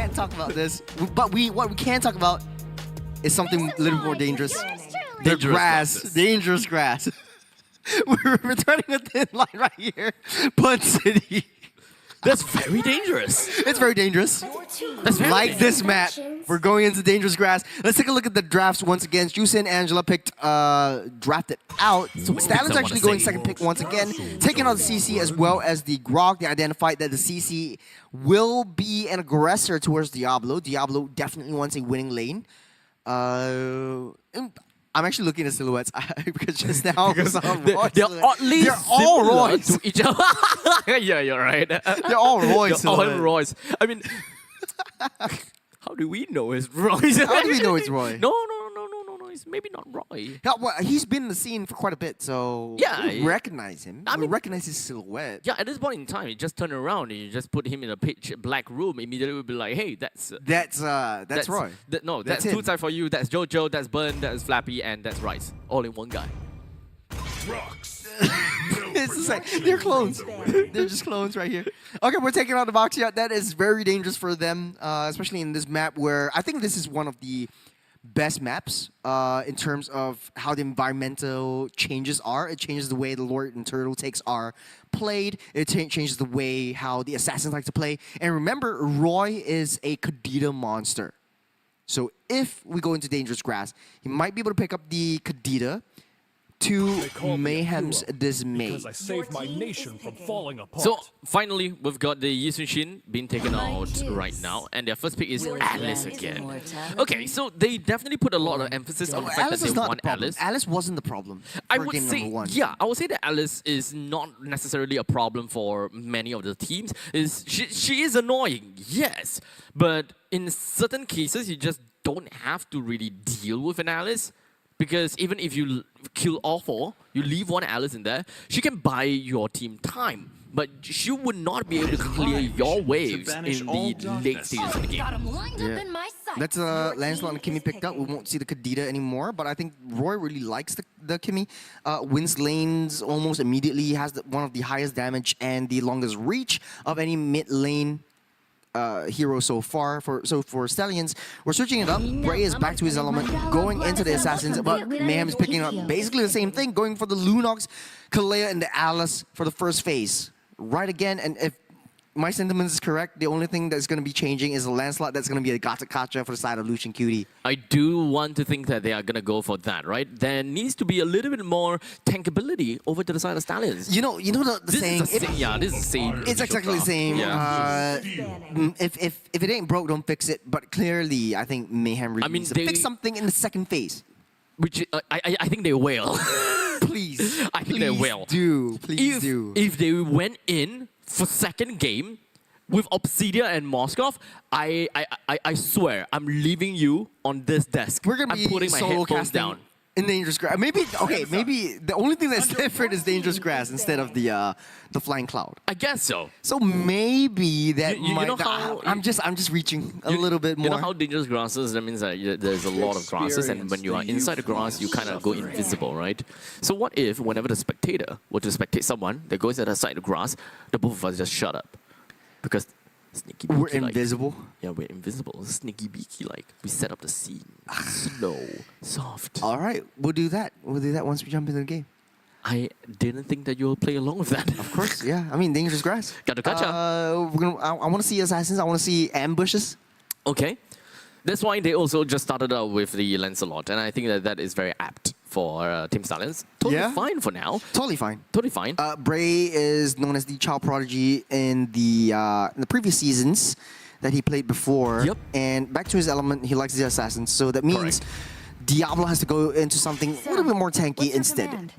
can't talk about this. But what we can talk about is something a little more dangerous. The grass. Dangerous grass. We're returning a thin line right here. Punt City. That's very dangerous. It's very dangerous. That's very Like dangerous. this map, we're going into dangerous grass. Let's take a look at the drafts once again. Juice and Angela drafted out. So Stallions actually going second pick once again. Taking out the CC as well as the Grog. They identified that the CC will be an aggressor towards Diablo. Diablo definitely wants a winning lane. I'm actually looking at silhouettes because just now they're oddly they're all similar Roy's. to each other. Yeah, you're right. They're all Roy's. They're all Roy's. I mean, how do we know it's Roy's? How do we know it's Roy? No. It's maybe not Roy. Yeah, well, he's been in the scene for quite a bit, so Yeah, we recognize him. I We mean- recognize his silhouette. Yeah, at this point in time, you just turn around and you just put him in a pitch black room. Immediately, we'll be like, hey, that's That's Roy. No, That's that's him. two side for you. That's Jojo. That's Burn. That's Flappy, and that's Rice. All in one guy. It's just like, they're clones. They're just clones right here. Okay, we're taking out the Voxia. That is very dangerous for them, especially in this map where I think this is one of the best maps in terms of how the environmental changes are. It changes the way the Lord and Turtle takes are played. It changes the way how the assassins like to play. And remember, Roy is a Kadita monster. So if we go into dangerous grass, he might be able to pick up the Kadita to Mayhem's dismay. Because I saved my nation from falling apart. So finally, we've got the Yisun being taken out right now, and their first pick is Alice again. Okay, so they definitely put a lot of emphasis on the fact Alice that is they not want the problem. Alice. Alice wasn't the problem I for would game say, number one. yeah, I would say that Alice is not necessarily a problem for many of the teams. She is annoying, yes, but in certain cases, you just don't have to really deal with an Alice. Because even if you kill all four, you leave one Alice in there, she can buy your team time. But she would not be able to clear your waves in the late stages of the game. That's Lancelot and Kimmy picked up. We won't see the Kadita anymore, but I think Roy really likes the Kimmy. Wins lanes almost immediately. He has one of the highest damage and the longest reach of any mid lane hero so far. For Stallions, we're switching it up. Bray is back to his element, going into the Assassins, but Mayhem is picking up basically the same thing, going for the Lunox, Kalea, and the Alice for the first phase. Right again, and if my sentiment is correct, the only thing that's going to be changing is the Lancelot that's going to be a Gata for the side of Lucian Cutie. I do want to think that they are going to go for that, right? There needs to be a little bit more tankability over to the side of Stallions. You know the This saying. is this is the same. It's exactly the same. Yeah. If it ain't broke, don't fix it. But clearly, I think Mayhem really needs to fix something in the second phase. Which I think they will. Please, I think they will. Please do. If they went in for second game with Obsidian and Moskov, I swear I'm leaving you on this desk. We're gonna I'm be putting my solo headphones casting down. in dangerous grass. Maybe the only thing that's different is dangerous grass instead of the flying cloud. I guess so. So maybe that You might. know how- I'm just reaching a little bit more. You know how dangerous grass is? That means that there's a lot of grasses, and when you are inside the grass, you kind of go invisible, right? So what if, whenever the spectator were to spectate someone that goes inside the grass, the both of us just shut up? Because sneaky beaky We're invisible. Yeah, we're invisible. Sneaky beaky like. We set up the scene. Slow, soft. All right, we'll do that. We'll do that once we jump into the game. I didn't think that you'll play along with that. Of course, yeah. I mean, dangerous grass. Gotcha. I want to see assassins. I want to see ambushes. Okay. That's why they also just started out with the Lancelot, and I think that is very apt for Team Stallions. Totally fine for now. Totally fine. Totally fine. Bray is known as the child prodigy in the previous seasons that he played before. Yep. And back to his element, he likes the assassins. So that means Diablo has to go into something a little bit more tanky instead.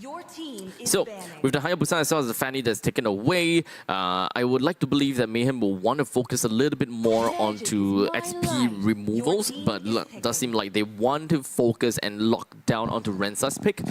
So, with the Hayabusa as well as the Fanny that's taken away, I would like to believe that Mayhem will want to focus a little bit more onto XP removals, but it does seem like they want to focus and lock down onto Rensa's pick.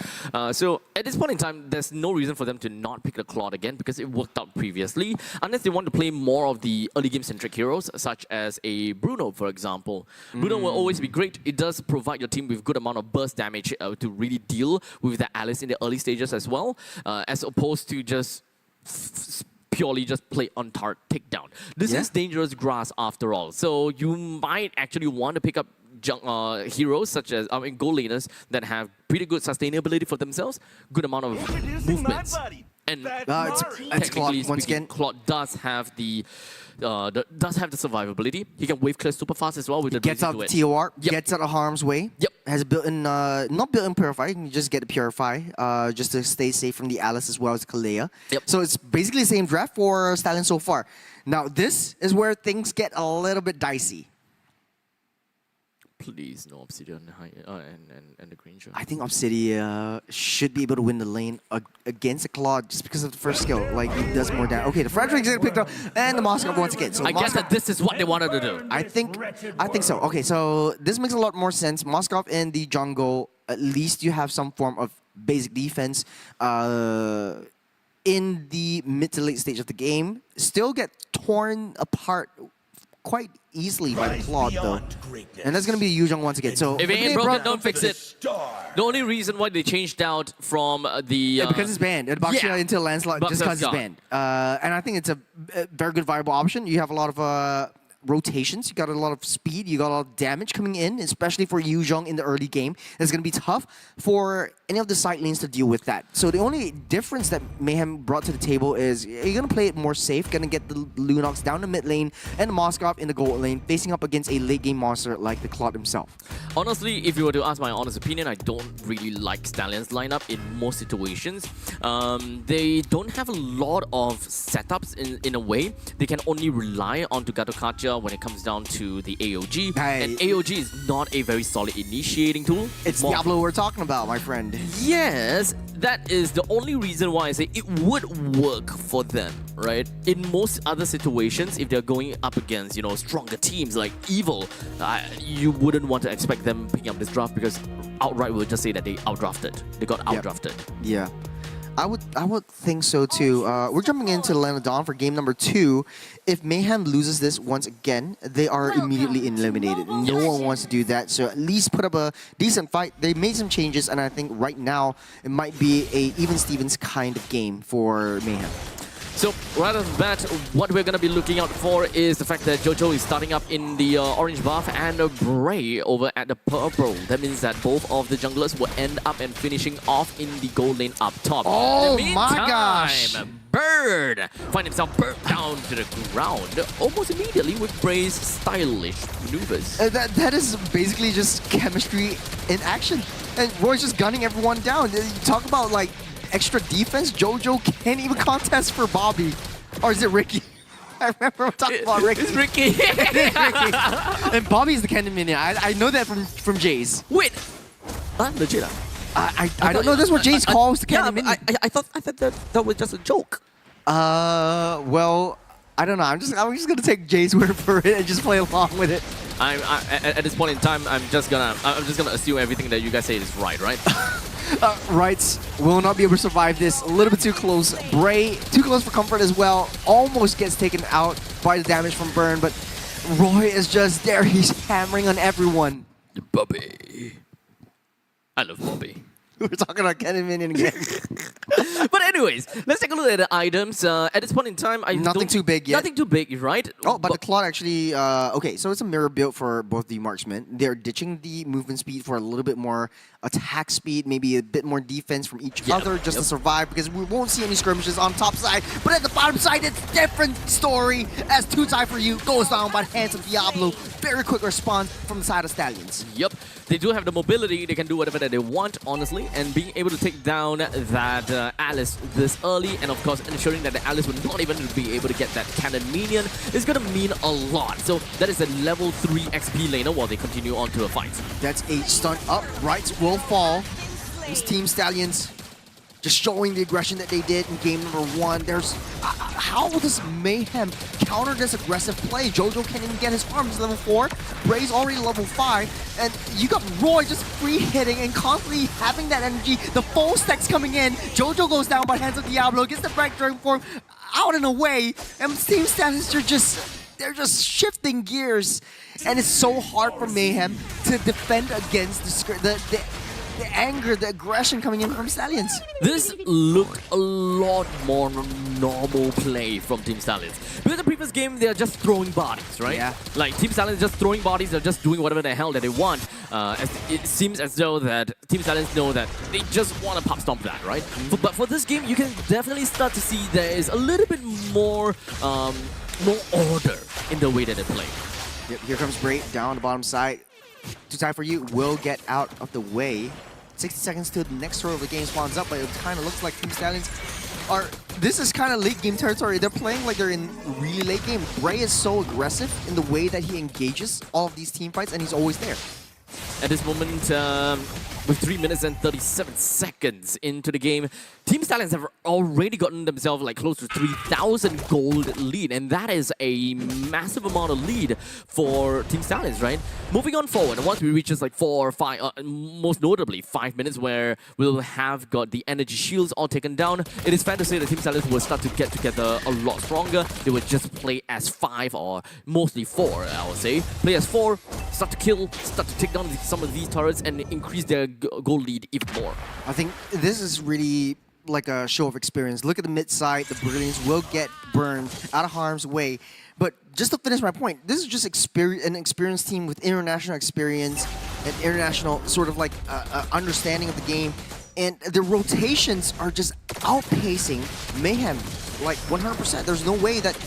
So, at this point in time, there's no reason for them to not pick the Claude again because it worked out previously, unless they want to play more of the early game-centric heroes, such as a Bruno, for example. Bruno will always be great. It does provide your team with good amount of burst damage to really deal with the Alice in the early stages as well, as opposed to just purely just play on target takedown. This is dangerous grass after all. So you might actually want to pick up heroes such as gold laners that have pretty good sustainability for themselves, good amount of movements. And it's Claude once again. Claude does have the survivability. He can wave clear super fast as well with the gets out of TOR, gets out of harm's way. Yep. Has built-in, not built-in Purify. You can just get the Purify just to stay safe from the Alice as well as Kalea. Yep. So it's basically the same draft for Stallion so far. Now this is where things get a little bit dicey. Please, no Obsidian and the green show. I think Obsidian should be able to win the lane against the Claude just because of the first skill. Like, he does more damage. Okay, the Frederick's getting picked up, and the Moskov once again. So I guess that this is what they wanted to do. I think so. Okay, so this makes a lot more sense. Moskov in the jungle, at least you have some form of basic defense. In the mid to late stage of the game, still get torn apart quite easily by the Claude though. And that's going to be Yuzhong once again. So if it ain't broken, don't fix it. The only reason why they changed out from the... because it's banned. Baxia into Lancelot just because it's banned. And I think it's a very good viable option. You have a lot of rotations, you got a lot of speed, you got a lot of damage coming in, especially for Yuzhong in the early game. It's going to be tough for any of the side lanes to deal with that. So the only difference that Mayhem brought to the table is you're going to play it more safe, going to get the Lunox down the mid lane and the Moskov in the gold lane, facing up against a late game monster like the Claude himself. Honestly, if you were to ask my honest opinion, I don't really like Stallion's lineup in most situations. They don't have a lot of setups in a way. They can only rely on Gato when it comes down to the AOG. And AOG is not a very solid initiating tool. It's Diablo we're talking about, my friend. Yes, that is the only reason why I say it would work for them, right? In most other situations, if they're going up against, you know, stronger teams like Evil, you wouldn't want to expect them picking up this draft because outright we'll just say that they outdrafted. They got outdrafted. Yeah. I would think so too. We're jumping into the Land of Dawn for game number 2. If Mayhem loses this once again, they are immediately eliminated. No one wants to do that, so at least put up a decent fight. They made some changes, and I think right now it might be a even Stevens kind of game for Mayhem. So right off the bat, what we're going to be looking out for is the fact that Jojo is starting up in the orange buff and Bray over at the purple. That means that both of the junglers will end up and finishing off in the gold lane up top. Oh in the meantime, my gosh! Bird find himself burnt down to the ground almost immediately with Bray's stylish maneuvers. That is basically just chemistry in action. And Roy's just gunning everyone down. You talk about like extra defense, Jojo can't even contest for Bobby. Or is it Ricky? I remember talking about Ricky. It's Ricky. It's Ricky. And Bobby's the Cannon Minion. I know that from Jace. Wait. Legit. I don't know. That's what Jace calls the Cannon Minion. I thought that was just a joke. Well, I don't know. I'm just gonna take Jay's word for it and just play along with it. At this point in time, I'm just gonna assume everything that you guys say is right? Rights will not be able to survive this. A little bit too close. Bray, too close for comfort as well. Almost gets taken out by the damage from Burn, but Roy is just there. He's hammering on everyone. Bobby. I love Bobby. We're talking about Cannon Minion again. But anyways, let's take a look at the items. At this point in time, nothing too big yet. Nothing too big, right? Oh, but the Claude actually... okay, so it's a mirror build for both the marksmen. They're ditching the movement speed for a little bit more attack speed, maybe a bit more defense from each other just to survive, because we won't see any skirmishes on top side. But at the bottom side, it's a different story, as 2-tie for you goes down by the hands of Diablo. Very quick response from the side of Stallions. Yep. They do have the mobility. They can do whatever that they want, honestly. And being able to take down that Alice this early, and of course ensuring that the Alice will not even be able to get that cannon minion is going to mean a lot. So that is a level 3 XP laner while they continue on to a fight. That's a stun up. Rights will fall. This Team Stallions just showing the aggression that they did in game number 1. There's... how does Mayhem counter this aggressive play? Jojo can't even get his arms level 4. Bray's already level 5. And you got Roy just free hitting and constantly having that energy. The full stacks coming in. Jojo goes down by the hands of Diablo. Gets the Break Dragon form out and away. And Team Stallions are they're just shifting gears. And it's so hard for Mayhem to defend against the the anger, the aggression coming in from Stallions. This looked a lot more normal play from Team Stallions. Because the previous game, they're just throwing bodies, right? Yeah. Like, Team Stallions just throwing bodies, they're just doing whatever the hell that they want. It seems as though that Team Stallions know that they just want to pop stomp that, right? But for this game, you can definitely start to see there is a little bit more order in the way that they play. Yep, here comes Bray down the bottom side. Too tight for you. Will get out of the way. 60 seconds till the next turtle of the game spawns up, but it kind of looks like Team Stallions are... This is kind of late game territory. They're playing like they're in really late game. Bray is so aggressive in the way that he engages all of these team fights, and he's always there. At this moment, with 3 minutes and 37 seconds into the game, Team Stallions have already gotten themselves like close to 3,000 gold lead, and that is a massive amount of lead for Team Stallions, right? Moving on forward, and once we reach just like 4 or 5, most notably 5 minutes where we'll have got the energy shields all taken down, it is fair to say that Team Stallions will start to get together a lot stronger. They will just play as 5 or mostly 4, I would say. Play as 4, start to kill, start to take down some of these turrets and increase their goal lead even more. I think this is really like a show of experience. Look at the mid side, the Brilliants will get burned out of harm's way. But just to finish my point, this is just an experienced team with international experience and international sort of like understanding of the game. And the rotations are just outpacing Mayhem like 100%. There's no way that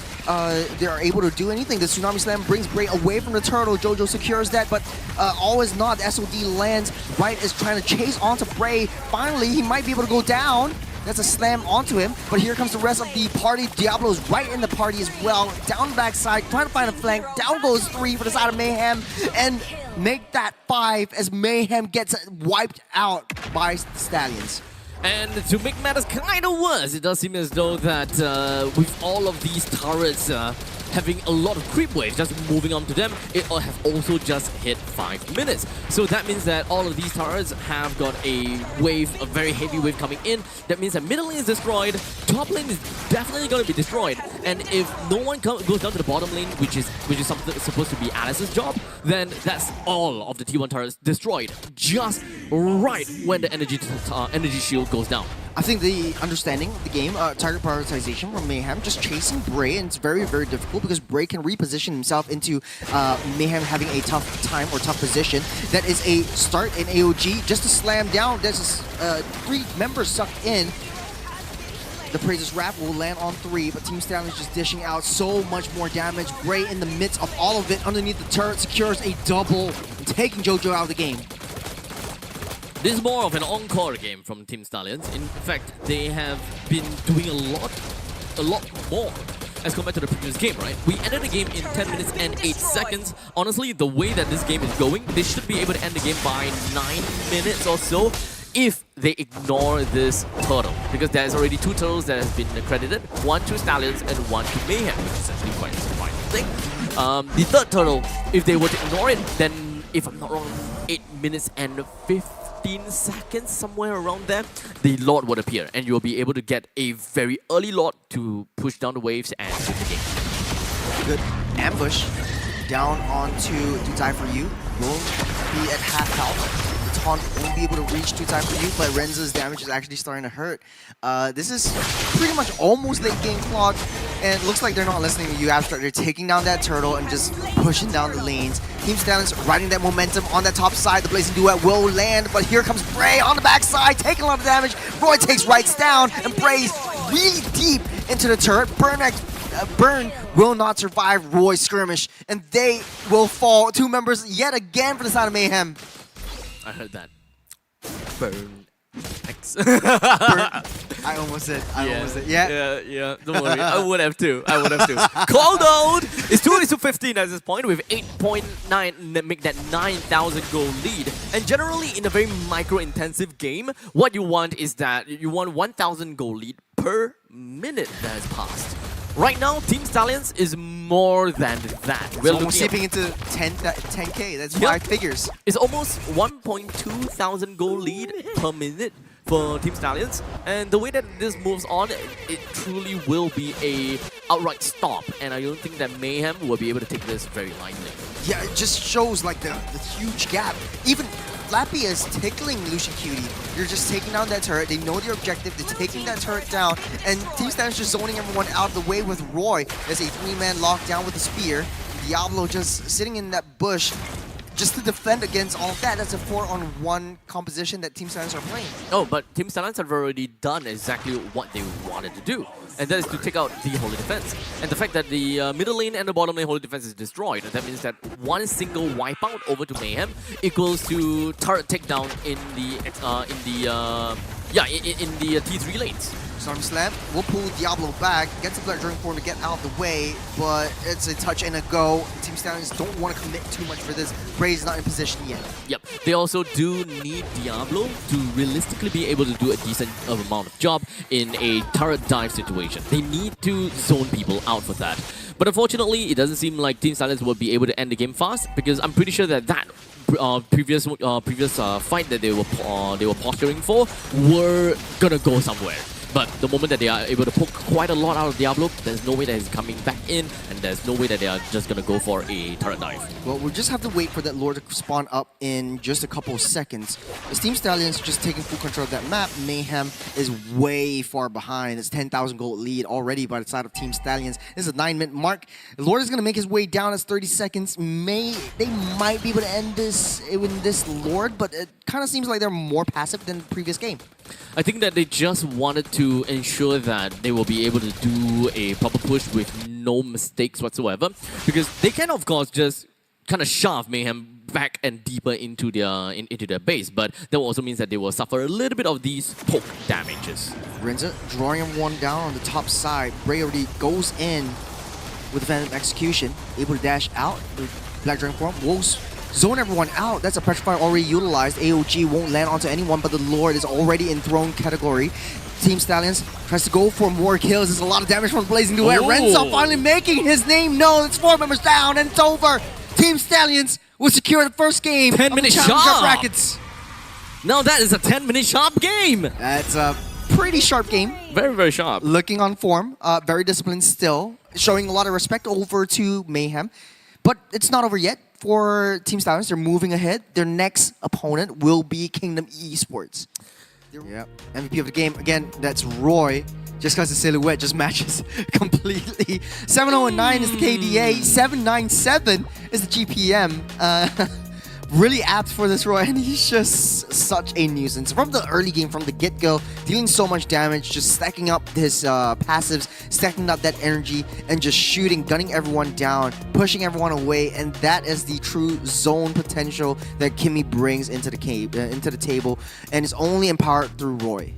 they are able to do anything. The Tsunami Slam brings Bray away from the turtle. Jojo secures that, but all is not. The SOD lands. Wright is trying to chase onto Bray. Finally, he might be able to go down. That's a slam onto him, but here comes the rest of the party. Diablo's right in the party as well. Down the backside, trying to find a flank. Down goes 3 for the side of Mayhem, and make that 5 as Mayhem gets wiped out by Stallions. And to make matters kind of worse, it does seem as though that with all of these turrets having a lot of creep waves just moving on to them, it have also just hit 5 minutes. So that means that all of these turrets have got a wave, a very heavy wave coming in. That means that middle lane is destroyed, top lane is definitely going to be destroyed. And if no one goes down to the bottom lane, which is something supposed to be Alice's job, then that's all of the T1 turrets destroyed just right when the energy shield goes down. I think the understanding of the game, target prioritization from Mayhem, just chasing Bray, and it's very, very difficult because Bray can reposition himself into Mayhem having a tough time or tough position. That is a start in AOG just to slam down. There's 3 members sucked in. The Praises Wrap will land on 3, but Team Stallions just dishing out so much more damage. Bray in the midst of all of it, underneath the turret, secures a double, taking Jojo out of the game. This is more of an encore game from Team Stallions. In fact, they have been doing a lot more as compared to the previous game, right? We ended the game in 10 minutes and 8 seconds. Honestly, the way that this game is going, they should be able to end the game by 9 minutes or so if they ignore this turtle. Because there's already 2 turtles that have been accredited, 1 to Stallions and 1 to Mayhem, which is actually quite a surprising thing. The third turtle, if they were to ignore it, then, if I'm not wrong, 8 minutes and 15 seconds, somewhere around there, the Lord would appear, and you'll be able to get a very early Lord to push down the waves and win the game. Good ambush down onto Too Tight For You. Will be at half health. The taunt won't be able to reach Too Tight For You, but Renza's damage is actually starting to hurt. This is pretty much almost late game clock, and it looks like they're not listening to you, Abstract. They're taking down that turtle and just pushing down the lanes. Team Stallions riding that momentum on that top side. The Blazing Duet will land, but here comes Bray on the backside, taking a lot of damage. Roy takes Wrights down, and Bray's really deep into the turret. Burn will not survive Roy's skirmish, and they will fall. 2 members yet again for the side of Mayhem. I heard that. Burn X. I almost said. Yeah. Don't worry. I would have to. Called out! It's 2-15 at this point with 8.9, make that 9,000 goal lead. And generally, in a very micro-intensive game, what you want is that you want 1,000 goal lead per minute that has passed. Right now, Team Stallions is more than that. We're almost sipping into 10K. That's 5 figures. It's almost 1.2 thousand goal lead per minute for Team Stallions. And the way that this moves on, it truly will be a outright stop. And I don't think that Mayhem will be able to take this very lightly. Yeah, it just shows like the huge gap. Even Flappy is tickling Lucian Cutie. You're just taking down that turret. They know their objective. They're taking that turret down. And Team Stallions just zoning everyone out of the way with Roy. There's a 3-man lockdown with the spear. Diablo just sitting in that bush just to defend against all of that. That's a 4-on-1 composition that Team Stallions are playing. Oh, but Team Stallions have already done exactly what they wanted to do. And that is to take out the Holy Defense. And the fact that the middle lane and the bottom lane Holy Defense is destroyed, that means that one single wipeout over to Mayhem equals to turret takedown in the T3 lanes. Storm Slam will pull Diablo back, gets the Black Dragon Form to get out of the way, but it's a touch and a go. Team Stallions don't want to commit too much for this. Bray is not in position yet. Yep, they also do need Diablo to realistically be able to do a decent amount of job in a turret dive situation. They need to zone people out for that. But unfortunately, it doesn't seem like Team Stallions will be able to end the game fast, because I'm pretty sure that previous fight that they were posturing for were gonna go somewhere. But the moment that they are able to poke quite a lot out of Diablo, there's no way that he's coming back in, and there's no way that they are just going to go for a turret dive. Well, we'll just have to wait for that lore to spawn up in just a couple of seconds. As Team Stallions just taking full control of that map, Mayhem is way far behind. It's 10,000 gold lead already by the side of Team Stallions. This is a 9-minute mark. Lord is going to make his way down as 30 seconds. They might be able to end this in this Lord, but it kind of seems like they're more passive than the previous game. I think that they just wanted to ensure that they will be able to do a proper push with no mistakes whatsoever, because they can, of course, just kind of shove Mayhem back and deeper into their base, but that also means that they will suffer a little bit of these poke damages. Renza drawing one down on the top side. Bray already goes in with Phantom Execution, able to dash out. The Black Dragon Form will zone everyone out. That's a pressure fire already utilized. AOG won't land onto anyone, but the Lord is already in throne category. Team Stallions tries to go for more kills. There's a lot of damage from the Blazing Duet. Renza finally making his name known. It's 4 members down, and it's over. Team Stallions will secure the first game 10-minute of the Challenger brackets. Now that is a 10-minute sharp game. That's a pretty sharp game. Very, very sharp. Looking on form, very disciplined still, showing a lot of respect over to Mayhem. But it's not over yet for Team Stallions. They're moving ahead. Their next opponent will be Kingdom Esports. Yep. MVP of the game, again, that's Roy. Just because the silhouette just matches completely. 709 is the KDA, 797 is the GPM. Really apt for this Roy, and he's just such a nuisance. From the early game, from the get-go, dealing so much damage, just stacking up his passives, stacking up that energy, and just shooting, gunning everyone down, pushing everyone away, and that is the true zone potential that Kimmy brings into the table, and it's only empowered through Roy.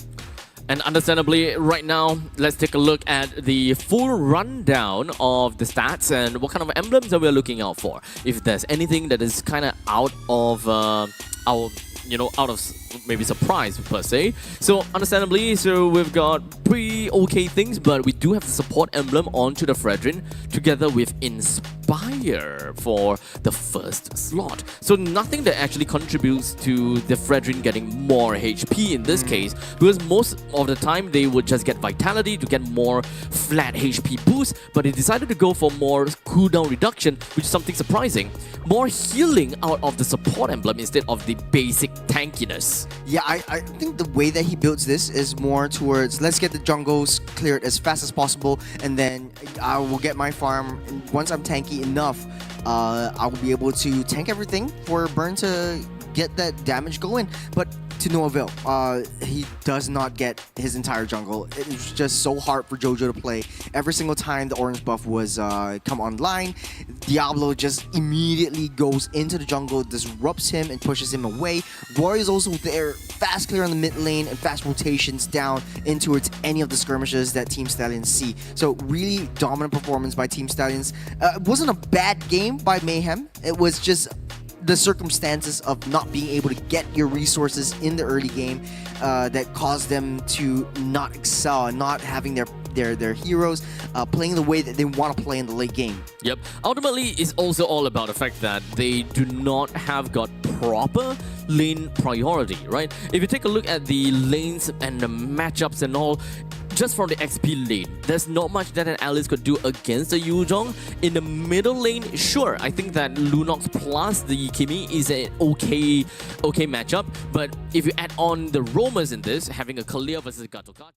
And understandably, right now, let's take a look at the full rundown of the stats and what kind of emblems that we're looking out for. If there's anything that is kind of out of maybe surprise per se. So understandably, we've got pretty okay things, but we do have the support emblem onto the Fredrin together with Inspire for the first slot. So nothing that actually contributes to the Fredrin getting more HP in this case, because most of the time they would just get Vitality to get more flat HP boost, but they decided to go for more cooldown reduction, which is something surprising. More healing out of the support emblem instead of the basic tankiness. Yeah, I think the way that he builds this is more towards, let's get the jungles cleared as fast as possible, and then I will get my farm. And once I'm tanky enough, I will be able to tank everything for Burn to get that damage going. But to no avail. He does not get his entire jungle. It was just so hard for Jojo to play. Every single time the orange buff was come online, Diablo just immediately goes into the jungle, disrupts him, and pushes him away. Roy is also there, fast clear on the mid lane, and fast rotations down in towards any of the skirmishes that Team Stallions see. So really dominant performance by Team Stallions. It wasn't a bad game by Mayhem. It was just the circumstances of not being able to get your resources in the early game that caused them to not excel and not having their heroes playing the way that they want to play in the late game. Yep. Ultimately, it's also all about the fact that they do not have got proper lane priority, right? If you take a look at the lanes and the matchups and all, just from the XP lane, there's not much that an Alice could do against the Yuzhong. In the middle lane, sure, I think that Lunox plus the Kimi is an okay matchup. But if you add on the roamers in this, having a Kalia versus Gatoka,